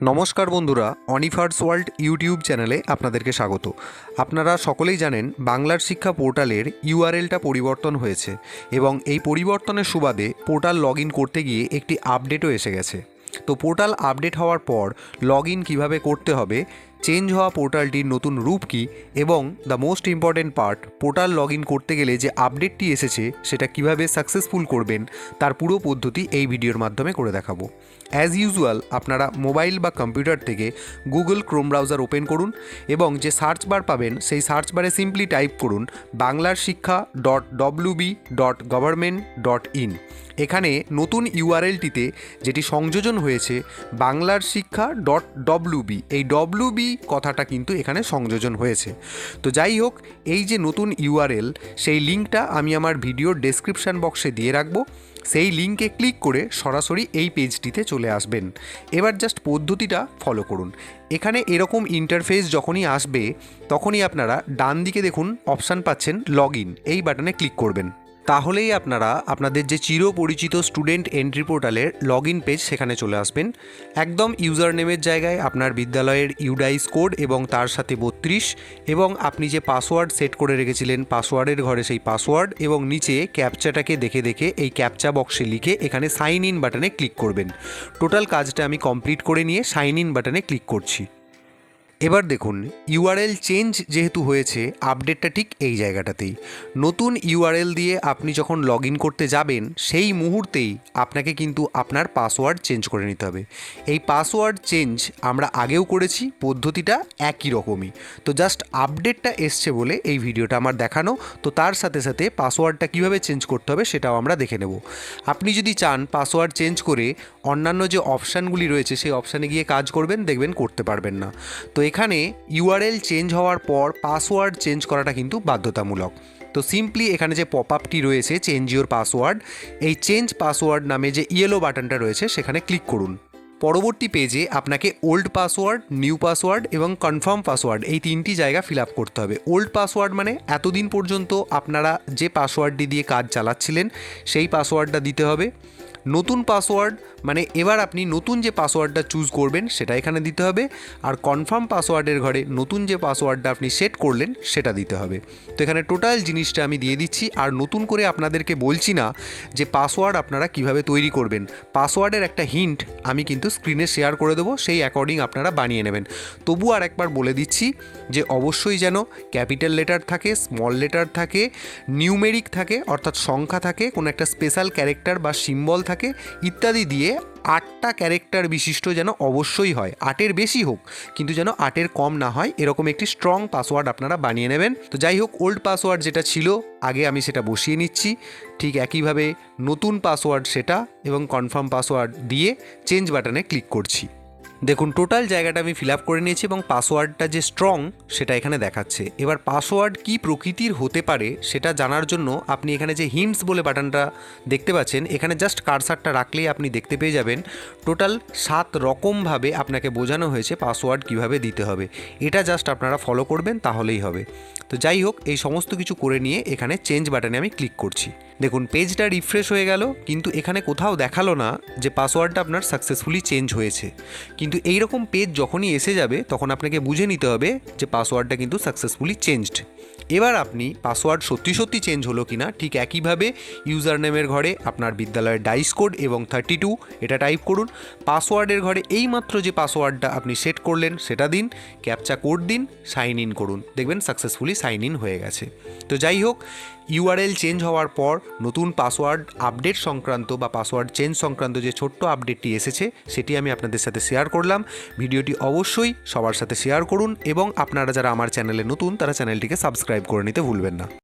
নমস্কার বন্ধুরা, অনিফার্স world YouTube চ্যানেলে আপনাদেরকে স্বাগত। আপনারা সকলেই জানেন বাংলার শিক্ষা পোর্টালের ইউআরএলটা পরিবর্তন হয়েছে এবং এই পরিবর্তনের সুবাদে পোর্টাল লগ ইন করতে গিয়ে একটি আপডেটও এসে গেছে। তো পোর্টাল আপডেট হওয়ার পর লগ ইন কীভাবে করতে হবে, চেঞ্জ হওয়া পোর্টালটির নতুন রূপ কী এবং the most important part, portal log in করতে গেলে যে আপডেটটি এসেছে সেটা কিভাবে সাকসেসফুল করবেন তার পুরো পদ্ধতি এই ভিডিওর মাধ্যমে করে দেখাবো। অ্যাজ ইউজুয়াল আপনারা মোবাইল বা কম্পিউটার থেকে গুগল ক্রোম ব্রাউজার ওপেন করুন এবং যে সার্চ বার পাবেন সেই সার্চ বারে সিম্পলি টাইপ করুন banglarshikha.wb.government.in। এখানে নতুন ইউআরএলটিতে যেটি সংযোজন হয়েছে banglarshikha.wb, এই wb কথাটা কিন্তু এখানে সংযোজন হয়েছে। তো যাই হোক, এই যে নতুন ইউআরএল সেই লিঙ্কটা আমি আমার ভিডিওর ডেসক্রিপশান বক্সে দিয়ে রাখবো। সেই লিঙ্কে ক্লিক করে সরাসরি এই পেজটিতে চলে আসবেন। এবার জাস্ট পদ্ধতিটা ফলো করুন। এখানে এরকম ইন্টারফেস যখনই আসবে তখনই আপনারা ডান দিকে দেখুন অপশান পাচ্ছেন লগ ইন, এই বাটনে ক্লিক করবেন। তাহলেই আপনারা আপনাদের যে চিরপরিচিত স্টুডেন্ট এন্ট্রি পোর্টালের লগ ইন পেজ সেখানে চলে আসবেন। একদম ইউজার নেমের জায়গায় আপনার বিদ্যালয়ের ইউডাইস কোড এবং তার সাথে 32 এবং আপনি যে পাসওয়ার্ড সেট করে রেখেছিলেন পাসওয়ার্ডের ঘরে সেই পাসওয়ার্ড এবং নিচে ক্যাপচাটাকে দেখে দেখে এই ক্যাপচা বক্সে লিখে এখানে সাইন ইন বাটনে ক্লিক করবেন। টোটাল কাজটা আমি কমপ্লিট করে নিয়ে সাইন ইন বাটনে ক্লিক করছি। এবার দেখুন ইউআরএল চেঞ্জ যেহেতু হয়েছে, আপডেটটা ঠিক এই জায়গাটাতেই। নতুন ইউআরএল দিয়ে আপনি যখন লগ ইন করতে যাবেন সেই মুহূর্তেই আপনাকে কিন্তু আপনার পাসওয়ার্ড চেঞ্জ করে নিতে হবে। এই পাসওয়ার্ড চেঞ্জ আমরা আগেও করেছি, পদ্ধতিটা একই রকমই। তো জাস্ট আপডেটটা এসছে বলে এই ভিডিওটা আমার দেখানো। তো তার সাথে সাথে পাসওয়ার্ডটা কীভাবে চেঞ্জ করতে হবে সেটাও আমরা দেখে নেব। আপনি যদি চান পাসওয়ার্ড চেঞ্জ করে অন্যান্য যে অপশানগুলি রয়েছে সেই অপশানে গিয়ে কাজ করবেন, দেখবেন করতে পারবেন না। তো এখানে ইউআরএল চেঞ্জ হওয়ার পর পাসওয়ার্ড চেঞ্জ করাটা কিন্তু বাধ্যতামূলক। তো সিম্পলি এখানে যে পপ আপটি রয়েছে চেঞ্জ ইওর পাসওয়ার্ড, এই চেঞ্জ পাসওয়ার্ড নামে যে ইয়েলো বাটনটা রয়েছে সেখানে ক্লিক করুন। পরবর্তী পেজে আপনাকে ওল্ড পাসওয়ার্ড, নিউ পাসওয়ার্ড এবং কনফার্ম পাসওয়ার্ড এই তিনটি জায়গা ফিল আপ করতে হবে। ওল্ড পাসওয়ার্ড মানে এতদিন পর্যন্ত আপনারা যে পাসওয়ার্ডটি দিয়ে কাজ চালাচ্ছিলেন সেই পাসওয়ার্ডটা দিতে হবে। নতুন পাসওয়ার্ড মানে এবার আপনি নতুন যে পাসওয়ার্ডটা চুজ করবেন সেটা এখানে দিতে হবে। আর কনফার্ম পাসওয়ার্ডের ঘরে নতুন যে পাসওয়ার্ডটা আপনি সেট করলেন সেটা দিতে হবে। তো এখানে টোটাল জিনিসটা আমি দিয়ে দিচ্ছি, আর নতুন করে আপনাদেরকে বলছি না যে পাসওয়ার্ড আপনারা কিভাবে তৈরি করবেন। পাসওয়ার্ডের একটা হিন্ট আমি কিন্তু স্ক্রিনে শেয়ার করে দেবো, সেই অ্যাকর্ডিং আপনারা বানিয়ে নেবেন। তবু আর একবার বলে দিচ্ছি যে অবশ্যই যেন ক্যাপিটাল লেটার থাকে, স্মল লেটার থাকে, নিউমেরিক থাকে অর্থাৎ সংখ্যা থাকে, কোনো একটা স্পেশাল ক্যারেক্টার বা সিম্বল থাকে ইত্যাদি দিয়ে 8টা ক্যারেক্টার বিশিষ্ট যেন অবশ্যই হয়। 8-এর বেশি হোক কিন্তু যেন 8-এর কম না হয়, এরকম একটি স্ট্রং পাসওয়ার্ড আপনারা বানিয়ে নেবেন। তো যাই হোক, ওল্ড পাসওয়ার্ড যেটা ছিল আগে আমি সেটা বসিয়ে নিচ্ছি, ঠিক একইভাবে নতুন পাসওয়ার্ড সেটা এবং কনফার্ম পাসওয়ার্ড দিয়ে চেঞ্জ বাটনে ক্লিক করছি। দেখুন টোটাল জায়গাটা আমি ফিল আপ করে নিয়েছি এবং পাসওয়ার্ডটা যে স্ট্রং সেটা এখানে দেখাচ্ছে। এবার পাসওয়ার্ড কী প্রকৃতির হতে পারে সেটা জানার জন্য আপনি এখানে যে হিন্টস বলে বাটনটা দেখতে পাচ্ছেন, এখানে জাস্ট কার্সারটা রাখলেই আপনি দেখতে পেয়ে যাবেন টোটাল 7 রকমভাবে আপনাকে বোঝানো হয়েছে পাসওয়ার্ড কিভাবে দিতে হবে। এটা জাস্ট আপনারা ফলো করবেন তাহলেই হবে। তো যাই হোক, এই সমস্ত কিছু করে নিয়ে এখানে চেঞ্জ বাটনে আমি ক্লিক করছি। দেখুন পেজটা রিফ্রেশ হয়ে গেল, কিন্তু এখানে কোথাও দেখালো না যে পাসওয়ার্ডটা আপনার সাকসেসফুলি চেঞ্জ হয়েছে। কিন্তু এই রকম পেজ যখনই এসে যাবে তখন আপনাকে বুঝে নিতে হবে যে পাসওয়ার্ডটা কিন্তু সাকসেসফুলি চেঞ্জড। এবার আপনি পাসওয়ার্ড সত্যি সত্যি চেঞ্জ হলো কিনা ঠিক একইভাবে ইউজার নেমের ঘরে আপনার বিদ্যালয়ের ডাইস কোড এবং 32 এটা টাইপ করুন। পাসওয়ার্ডের ঘরে এইমাত্র যে পাসওয়ার্ডটা আপনি সেট করলেন সেটা দিন, ক্যাপচা কোড দিন, সাইন ইন করুন, দেখবেন সাকসেসফুলি সাইন ইন হয়ে গেছে। তো যাই হোক, ইউআরএল চেঞ্জ হওয়ার পর নতুন পাসওয়ার্ড আপডেট সংক্রান্ত বা পাসওয়ার্ড চেঞ্জ সংক্রান্ত যে ছোট্ট আপডেটটি এসেছে সেটি আমি আপনাদের সাথে শেয়ার করলাম। ভিডিওটি অবশ্যই সবার সাথে শেয়ার করুন এবং আপনারা যারা আমার চ্যানেলে নতুন তারা চ্যানেলটিকে সাবস্ক্রাইব করে নিতে ভুলবেন না।